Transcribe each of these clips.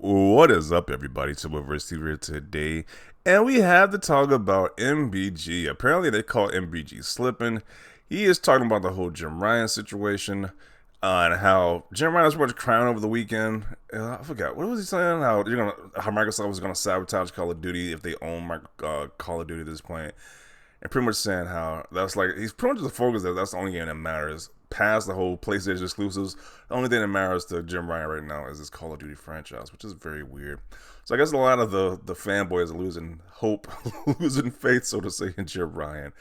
What is up, everybody? Silververse here today, and we have to talk about MBG. Apparently, they call MBG slipping. He is talking about the whole Jim Ryan situation and how Jim Ryan was supposed to crown over the weekend. I forgot what was he saying? How Microsoft was gonna sabotage Call of Duty if they own Call of Duty at this point, and pretty much saying how that's like he's pretty much the focus that that's the only game that matters. Past the whole PlayStation exclusives, the only thing that matters to Jim Ryan right now is this Call of Duty franchise, which is very weird. So I guess a lot of the fanboys are losing hope, losing faith, so to say, in Jim Ryan.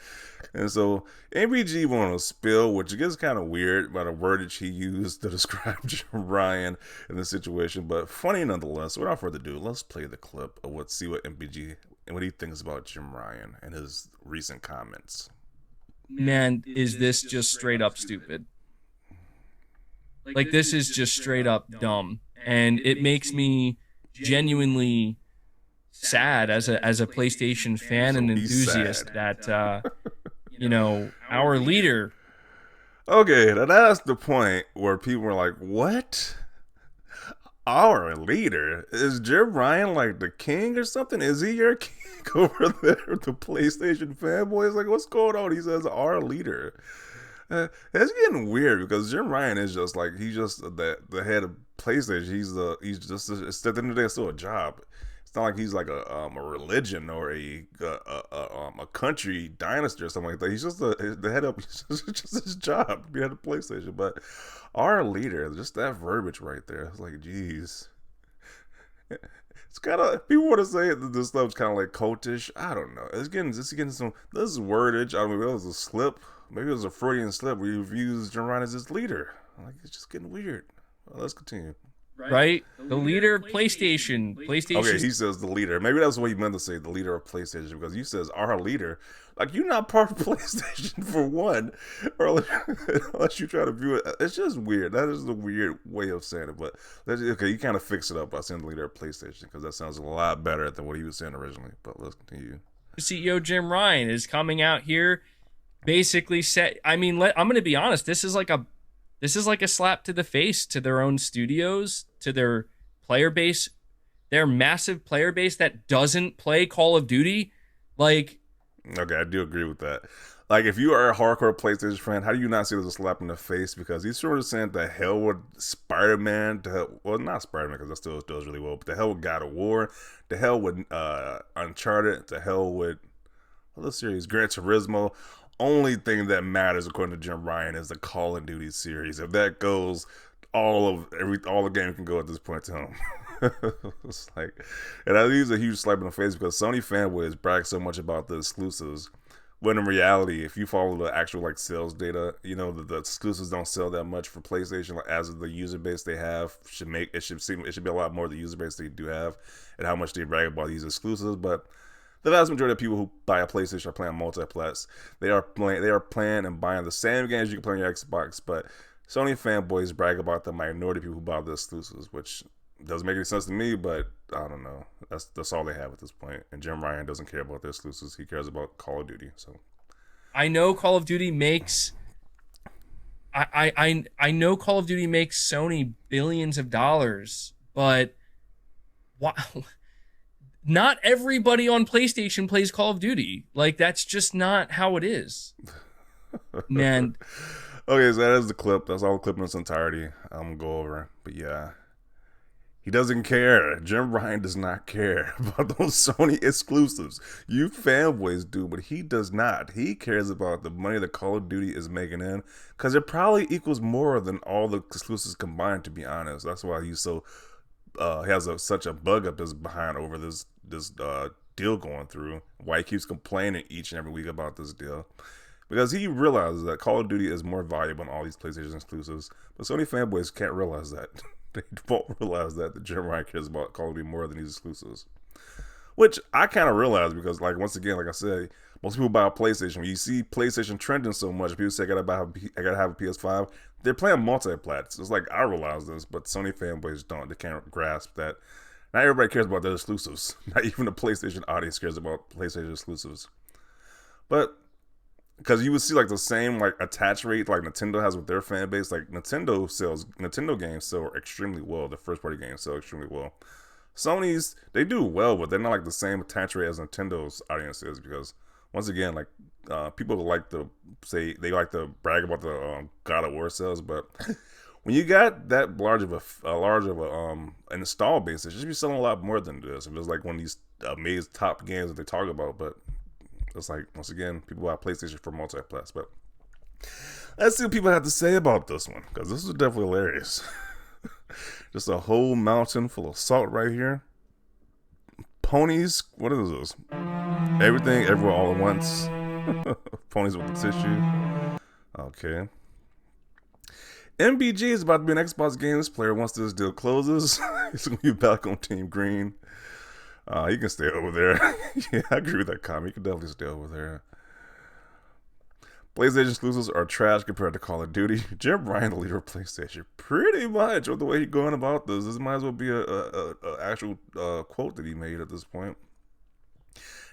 And so MBG went on a spill, which gets kind of weird by the wordage he used to describe Jim Ryan in the situation, but funny nonetheless. So without further ado, let's play the clip of see what MBG and what he thinks about Jim Ryan and his recent comments. Man, is this just straight up stupid? Like, this is just straight up dumb. And it makes me genuinely sad as a PlayStation fan and enthusiast that, our leader. Okay, now that's the point where people are like, what? Our leader? Is Jim Ryan like the king or something? Is he your king over there? The PlayStation fanboys? Like, what's going on? He says our leader. It's getting weird because Jim Ryan is just like he's just the head of PlayStation. He's just at the end of the day, it's still a job. It's not like he's like a religion or a country dynasty or something like that. He's just the head of just his job to be head of PlayStation. But our leader, just that verbiage right there, it's like, geez. It's kind of, people want to say that this stuff's kind of like cultish. I don't know. It's getting some, this is wordage. I mean, it was a slip. Maybe it was a Freudian slip where he views Jim Ryan as his leader. Like, it's just getting weird. Well, let's continue. Right? The leader of PlayStation. Okay, he says the leader. Maybe that's what he meant to say, the leader of PlayStation, because he says our leader. Like, you're not part of PlayStation for one, or unless you try to view it. It's just weird. That is the weird way of saying it. But okay, you kind of fix it up by saying the leader of PlayStation because that sounds a lot better than what he was saying originally. But let's continue. CEO Jim Ryan is coming out here, basically said. I mean, I'm going to be honest. This is like a slap to the face to their own studios, to their player base, their massive player base that doesn't play Call of Duty. Like, okay, I do agree with that. Like, if you are a hardcore PlayStation fan, how do you not see it as a slap in the face? Because he's sort of saying the hell with Spider-Man, well, not Spider-Man because that still does really well, but the hell with God of War, the hell with Uncharted, the hell with other series, Gran Turismo. Only thing that matters, according to Jim Ryan, is the Call of Duty series. If that goes, all the game can go at this point to him. It's like, and I use a huge slap in the face because Sony fanboys brag so much about the exclusives, when in reality, if you follow the actual like sales data, you know the exclusives don't sell that much for PlayStation. Like, as of the user base they have, should be a lot more the user base they do have, and how much they brag about these exclusives, but. The vast majority of people who buy a PlayStation are playing multiplats. They are playing and buying the same games you can play on your Xbox, but Sony fanboys brag about the minority of people who buy the exclusives, which doesn't make any sense to me, but I don't know. That's all they have at this point. And Jim Ryan doesn't care about the exclusives. He cares about Call of Duty. So I know Call of Duty makes I know Call of Duty makes Sony billions of dollars, but wow. Not everybody on PlayStation plays Call of Duty. Like, that's just not how it is. Man. Okay, so that is the clip. That's all the clip in its entirety. I'm going to go over. But yeah, he doesn't care. Jim Ryan does not care about those Sony exclusives. You fanboys do, but he does not. He cares about the money that Call of Duty is making in, because it probably equals more than all the exclusives combined, to be honest. That's why he's so... he has such a bug up his behind over this deal going through. Why he keeps complaining each and every week about this deal, because he realizes that Call of Duty is more valuable than all these PlayStation exclusives. But Sony fanboys can't realize that. They won't realize that Jim Ryan cares about Call of Duty more than these exclusives, which I kind of realize because, like, once again, like I said, most people buy a PlayStation. When you see PlayStation trending so much, people say I gotta have a PS5. They're playing multiplats. It's like, I realize this, but Sony fanboys don't. They can't grasp that. Not everybody cares about their exclusives. Not even the PlayStation audience cares about PlayStation exclusives. But because you would see like the same like attach rate like Nintendo has with their fan base. Like Nintendo games sell extremely well. The first party games sell extremely well. Sony's, they do well, but they're not like the same attach rate as Nintendo's audience is, because once again, like people like to say they like to brag about the God of War sales, but when you got that large of a install base, it should be selling a lot more than this. If it's like one of these amazing top games that they talk about, but it's like, once again, people buy PlayStation for multiplayer. But let's see what people have to say about this one, because this is definitely hilarious. Just a whole mountain full of salt right here. Ponies, what is this? Everything, everywhere, all at once. Ponies with the tissue. Okay. MBG is about to be an Xbox Games player once this deal closes. He's going to be back on Team Green. He can stay over there. Yeah, I agree with that comment. He can definitely stay over there. PlayStation exclusives are trash compared to Call of Duty. Jim Ryan, the leader of PlayStation, pretty much with the way he's going about this. This might as well be a actual quote that he made at this point.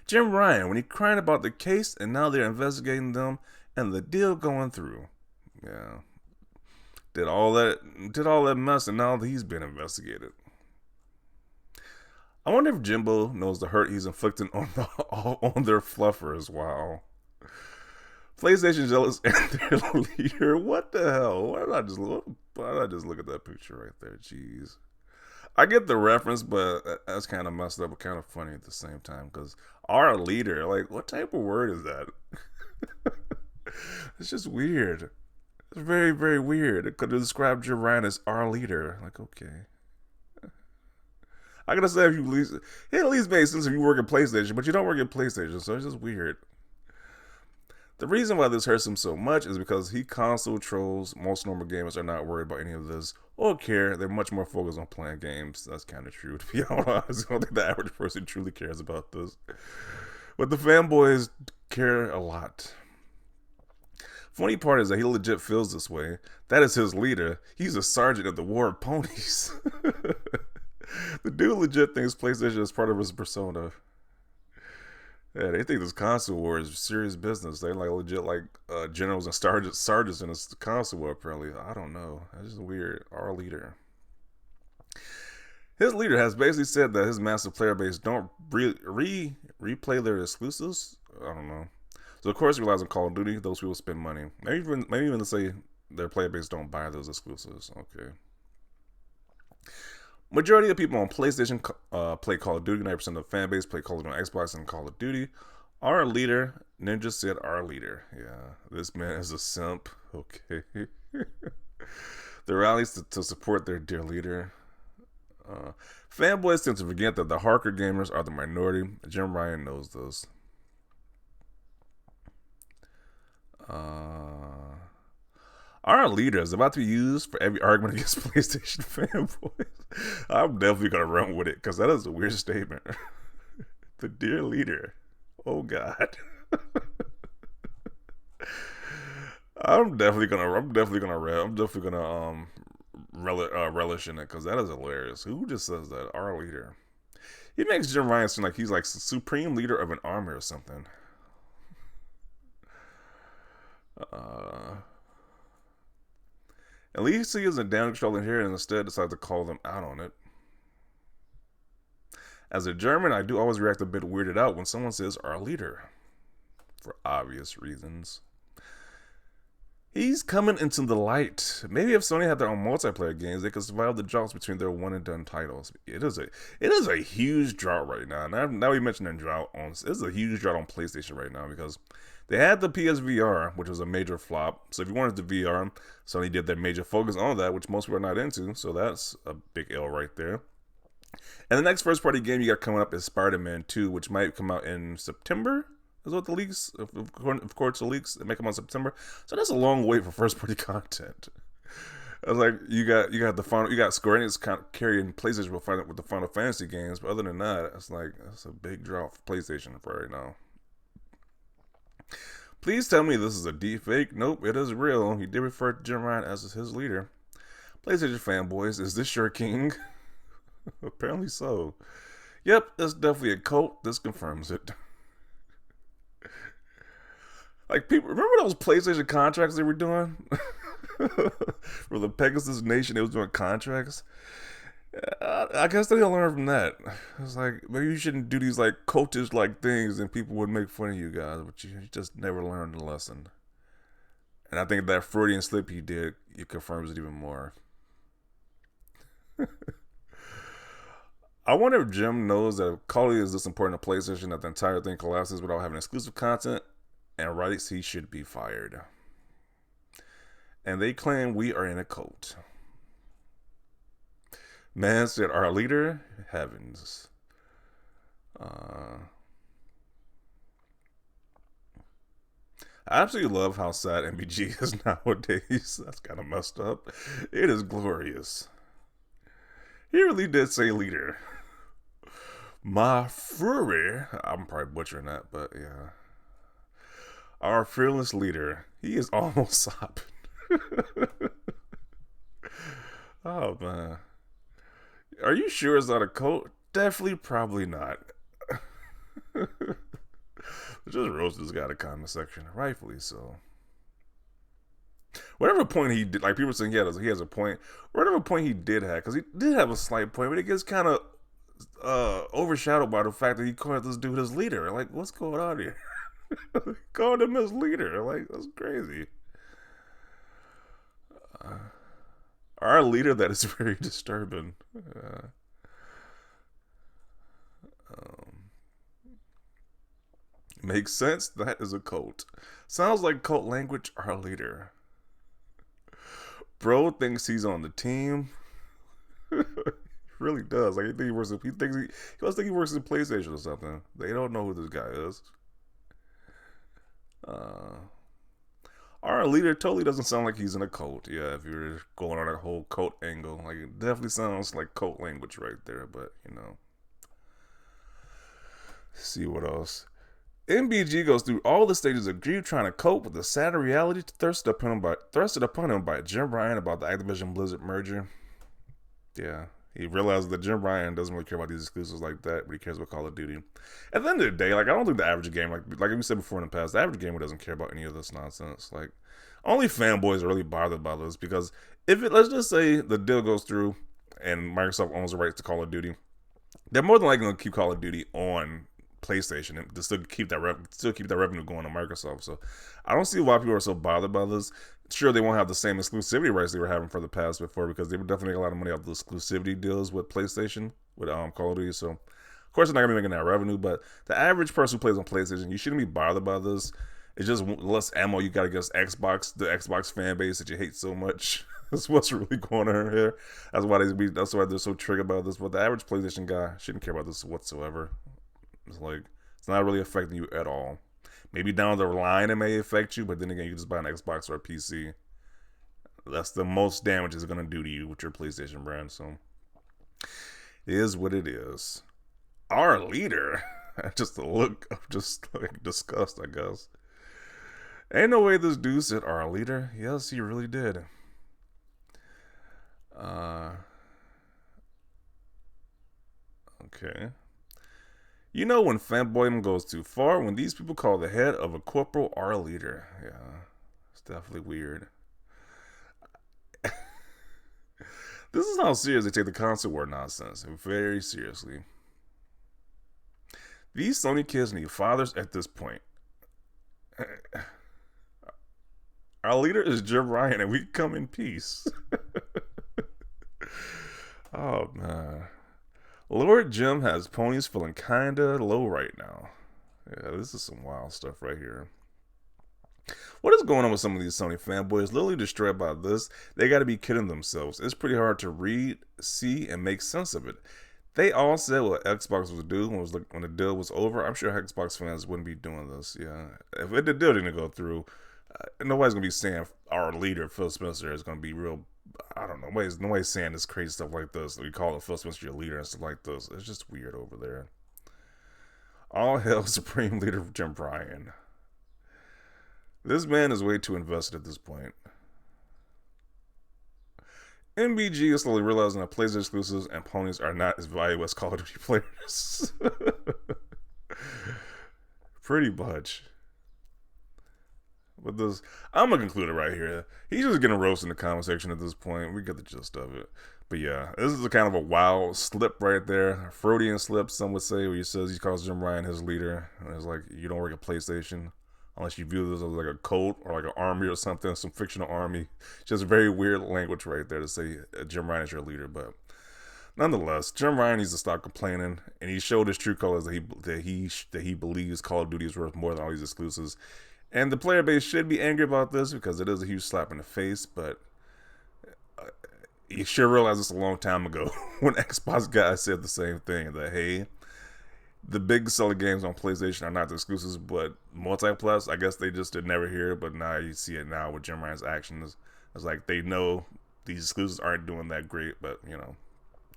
Jim Ryan, when he cried about the case, and now they're investigating them, and the deal going through. Yeah, did all that mess, and now he's been investigated. I wonder if Jimbo knows the hurt he's inflicting on their fluffers. Wow. PlayStation jealous and their leader. What the hell? Why did I just look at that picture right there? Jeez. I get the reference, but that's kind of messed up, but kind of funny at the same time. Because our leader, like, what type of word is that? It's just weird. It's very, very weird. It could have described Jim Ryan as our leader. Like, okay. I gotta say, if you it at least makes sense if you work at PlayStation, but you don't work at PlayStation, so it's just weird. The reason why this hurts him so much is because he console trolls. Most normal gamers are not worried about any of this or care. They're much more focused on playing games. That's kind of true, to be honest. I don't think the average person truly cares about this. But the fanboys care a lot. Funny part is that he legit feels this way. That is his leader. He's a sergeant of the War of Ponies. The dude legit thinks PlayStation is part of his persona. Yeah, they think this console war is serious business. They like legit like generals and sergeants in this console war. Apparently, I don't know. That's just weird. Our leader, his leader has basically said that his massive player base don't replay their exclusives. I don't know. So of course he relies on Call of Duty. Those people spend money. Maybe even to say their player base don't buy those exclusives. Okay. Majority of people on PlayStation play Call of Duty. 90% of the fan base play Call of Duty on Xbox and Call of Duty. Our leader, Ninja said our leader. Yeah, this man is a simp. Okay. The rallies to support their dear leader. Fanboys tend to forget that the hardcore gamers are the minority. Jim Ryan knows this. Our leader is about to be used for every argument against PlayStation fanboys. I'm definitely going to run with it because that is a weird statement. The dear leader. Oh, God. I'm definitely gonna relish in it because that is hilarious. Who just says that? Our leader. He makes Jim Ryan seem like he's like supreme leader of an army or something. At least he isn't down controlling here and instead decides to call them out on it. As a German, I do always react a bit weirded out when someone says our leader. For obvious reasons. He's coming into the light. Maybe if Sony had their own multiplayer games, they could survive the droughts between their one and done titles. It is a huge drought right now. Now we mentioned a drought it's a huge drought on PlayStation right now because they had the PSVR, which was a major flop. So if you wanted the VR, Sony did their major focus on that, which most people are not into. So that's a big L right there. And the next first-party game you got coming up is Spider-Man 2, which might come out in September. Is what the leaks, of course, the leaks that may come out in September. So that's a long wait for first-party content. I was like, you got Square Enix kind of carrying PlayStation with the Final Fantasy games, but other than that, it's like that's a big drop for PlayStation for right now. Please tell me this is a deep fake. Nope, it is real. He did refer to Jim Ryan as his leader. PlayStation fanboys, is this your king? Apparently so. Yep, it's definitely a cult. This confirms it. Like, people, remember those PlayStation contracts they were doing? For the Pegasus Nation, they was doing contracts. I guess they learn from that. It's like maybe you shouldn't do these like cultish like things, and people would make fun of you guys, but you just never learned the lesson. And I think that Freudian slip he did, it confirms it even more. I wonder if Jim knows that if quality is this important to PlayStation that the entire thing collapses without having exclusive content, and writes he should be fired. And they claim we are in a cult. Man said, our leader, heavens. I absolutely love how sad MBG is nowadays. That's kind of messed up. It is glorious. He really did say leader. My fury. I'm probably butchering that, but yeah. Our fearless leader. He is almost sobbing. Oh, man. Are you sure it's not a cult? Definitely, probably not. Just roast this guy in the comment section, rightfully so. Whatever point he did, like people saying he has a point. Whatever point he did have, because he did have a slight point, but it gets kind of overshadowed by the fact that he called this dude his leader. Like, what's going on here? Called him his leader. Like, that's crazy. Our leader, that is very disturbing. Makes sense. That is a cult. Sounds like cult language. Our leader. Bro thinks he's on the team. He really does. Like he thinks he works. He must think he works in PlayStation or something. They don't know who this guy is. Our leader totally doesn't sound like he's in a cult. Yeah, if you're going on a whole cult angle, like it definitely sounds like cult language right there. But you know, let's see what else. MBG goes through all the stages of grief trying to cope with the sad reality thrusted upon him by Jim Ryan about the Activision Blizzard merger. Yeah, he realized that Jim Ryan doesn't really care about these exclusives like that, but he cares about Call of Duty. At the end of the day, like I don't think the average gamer, like we said before in the past, the average gamer doesn't care about any of this nonsense. Like only fanboys are really bothered by this because if it, let's just say the deal goes through and Microsoft owns the rights to Call of Duty, they're more than likely going to keep Call of Duty on PlayStation and to still keep that revenue going on Microsoft. So I don't see why people are so bothered by this. Sure, they won't have the same exclusivity rights they were having for the past before because they would definitely make a lot of money off the exclusivity deals with PlayStation with Call of Duty. So of course they're not gonna be making that revenue, but the average person who plays on PlayStation, you shouldn't be bothered by this. It's just less ammo you got against Xbox, the Xbox fan base that you hate so much. That's what's really going on here. That's why they're so triggered about this. But the average PlayStation guy shouldn't care about this whatsoever. It's like it's not really affecting you at all. Maybe down the line it may affect you, but then again, you just buy an Xbox or a PC. That's the most damage it's gonna do to you with your PlayStation brand. So it is what it is. Our leader, just the look of just like disgust, I guess. Ain't no way this dude said our leader. Yes, he really did. Okay. You know when fanboying goes too far, when these people call the head of a corporal our leader. Yeah, it's definitely weird. This is how serious they take the console war nonsense. Very seriously. These Sony kids need fathers at this point. Our leader is Jim Ryan and we come in peace. Oh, man. Lord Jim has ponies feeling kinda low right now. Yeah, this is some wild stuff right here. What is going on with some of these Sony fanboys? Literally destroyed by this. They gotta be kidding themselves. It's pretty hard to read, see, and make sense of it. They all said what Xbox was doing when the deal was over. I'm sure Xbox fans wouldn't be doing this. Yeah, if the deal didn't go through, nobody's gonna be saying our leader Phil Spencer is gonna be real. I don't know. Nobody's saying this crazy stuff like this. We call it Phil Spencer your leader and stuff like this. It's just weird over there. All hail Supreme Leader Jim Bryan. This man is way too invested at this point. MBG is slowly realizing that PlayStation exclusives and ponies are not as valuable as Call of Duty players. Pretty much. But this, I'm gonna conclude it right here. He's just getting roasted in the comment section at this point. We get the gist of it. But yeah, this is a kind of a wild slip right there. A Freudian slip, some would say, where he says he calls Jim Ryan his leader. And it's like, you don't work at PlayStation unless you view this as like a cult or like an army or something, some fictional army. Just very weird language right there to say Jim Ryan is your leader. But nonetheless, Jim Ryan needs to stop complaining, and he showed his true colors that he believes Call of Duty is worth more than all these exclusives. And the player base should be angry about this because it is a huge slap in the face. But you should realize this a long time ago when Xbox guys said the same thing, that hey, the big selling games on PlayStation are not the exclusives, but multi-plus. I guess they just did never hear it, but now you see it now with Jim Ryan's actions. It's like they know these exclusives aren't doing that great, but you know,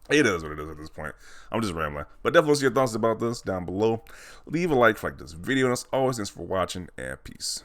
it is what it is at this point. I'm just rambling. But definitely see your thoughts about this down below. Leave a like for this video. And as always, thanks for watching, and peace.